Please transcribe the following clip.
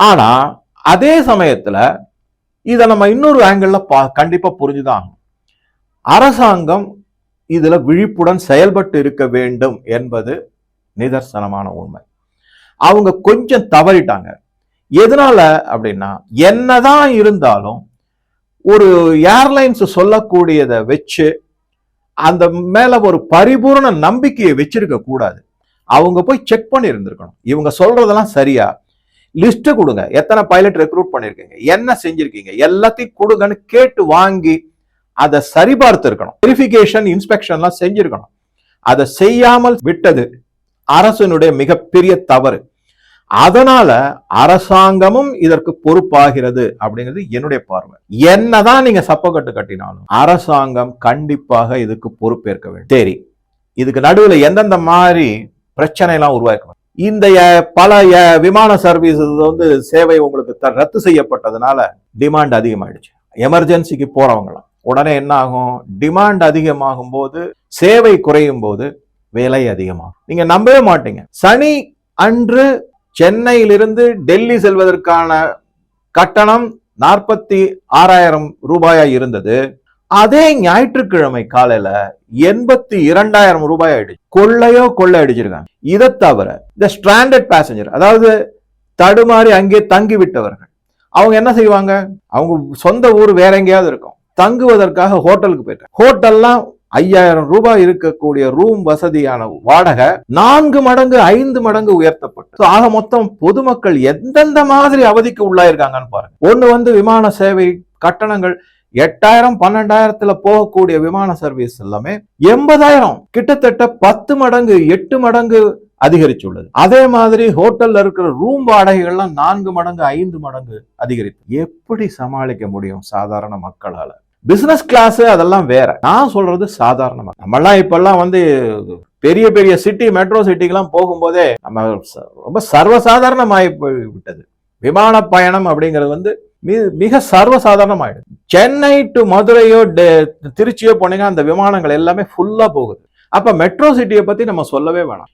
ஆனா அதே சமயத்துல இதை நம்ம இன்னொரு ஆங்கிள் கண்டிப்பா புரிஞ்சுதான். அரசாங்கம் இதுல விழிப்புடன் செயல்பட்டு இருக்க வேண்டும் என்பது நிதர்சனமான உண்மை. அவங்க கொஞ்சம் தவறிட்டாங்க. எதனால அப்படின்னா, என்னதான் இருந்தாலும் ஒரு ஏர்லைன்ஸ் சொல்லக்கூடியதை வச்சு அந்த மேல ஒரு பரிபூர்ண நம்பிக்கையை வச்சிருக்க கூடாது. அவங்க போய் செக் பண்ணி இருந்திருக்கணும். இவங்க சொல்றதெல்லாம் சரியா, லிஸ்ட் கொடுங்க, எத்தனை பைலட் ரெக்ரூட் பண்ணிருக்கீங்க, என்ன செஞ்சிருக்கீங்க, எல்லாத்தையும் கொடுங்கன்னு கேட்டு வாங்கி அதை சரிபார்த்து இருக்கணும். வெரிஃபிகேஷன் இன்ஸ்பெக்ஷன்லாம் செஞ்சிருக்கணும். அதை செய்யாமல் விட்டது அரசினுடைய மிகப்பெரிய தவறு. அதனால அரசாங்கமும் இதற்கு பொறுப்பாகிறது அப்படிங்கிறது என்னுடைய பார்வை. என்னதான் நீங்க சப்பக்கட்டு கட்டினாலும் அரசாங்கம் கண்டிப்பாக இதுக்கு பொறுப்பேற்க வேண்டும். சரி, இதுக்கு நடுவில் எந்தெந்த மாதிரி பிரச்சனை எல்லாம் உருவாக்கணும். இந்த பல விமான சர்வீஸ் சேவை உங்களுக்கு ரத்து செய்யப்பட்டதுனால டிமாண்ட் அதிகமாயிடுச்சு. எமர்ஜென்சிக்கு போறவங்களாம் உடனே என்ன ஆகும், டிமாண்ட் அதிகமாகும் போது சேவை குறையும் போது விலை அதிகமாகும். நீங்க நம்பவே மாட்டீங்க, சனி அன்று சென்னையிலிருந்து டெல்லி செல்வதற்கான கட்டணம் 46,000 ரூபாயா இருந்தது. அதே ஞாயிற்றுக்கிழமை காலையில 82,000 ரூபாய் ஆயிடுச்சு. கொள்ளை அடிச்சிருக்காங்க. இதை தவிர இந்த ஸ்ட்ராண்டட் பேசஞ்சர், அதாவது தடுமாறி அங்கே தங்கி விட்டவர்கள், அவங்க என்ன செய்வாங்க, அவங்க சொந்த ஊர் வேற எங்கேயாவது இருக்கும், தங்குவதற்காக ஹோட்டலுக்கு போயிட்டாங்க. ஹோட்டல்லாம் 5,000 ரூபாய் இருக்கக்கூடிய ரூம் வசதியான வாடகை 4 மடங்கு 5 மடங்கு உயர்த்தப்பட்டு, ஆக மொத்தம் பொதுமக்கள் எந்தெந்த மாதிரி அவதிக்கு உள்ளாயிருக்காங்கன்னு பாருங்க. ஒண்ணு விமான சேவை கட்டணங்கள் 8,000 12,000 போகக்கூடிய விமான சர்வீஸ் எல்லாமே 80,000, கிட்டத்தட்ட 10 மடங்கு 8 மடங்கு அதிகரிச்சுள்ளது. அதே மாதிரி ஹோட்டல்ல இருக்கிற ரூம் வாடகைகள்லாம் 4 மடங்கு 5 மடங்கு அதிகரிப்பு. எப்படி சமாளிக்க முடியும் சாதாரண மக்களால? பிசினஸ் கிளாஸ் அதெல்லாம் வேற, நான் சொல்றது சாதாரணமா. நம்மெல்லாம் இப்பெல்லாம் பெரிய பெரிய சிட்டி, மெட்ரோ சிட்டிக்கெல்லாம் போகும்போதே நம்ம ரொம்ப சர்வசாதாரணமாயி விட்டது. விமான பயணம் அப்படிங்கிறது மிக சர்வசாதாரணமாயிடுது. சென்னை டு மதுரையோ திருச்சியோ போனீங்கன்னா அந்த விமானங்கள் எல்லாமே ஃபுல்லா போகுது. அப்ப மெட்ரோ சிட்டியை பத்தி நம்ம சொல்லவே வேணாம்.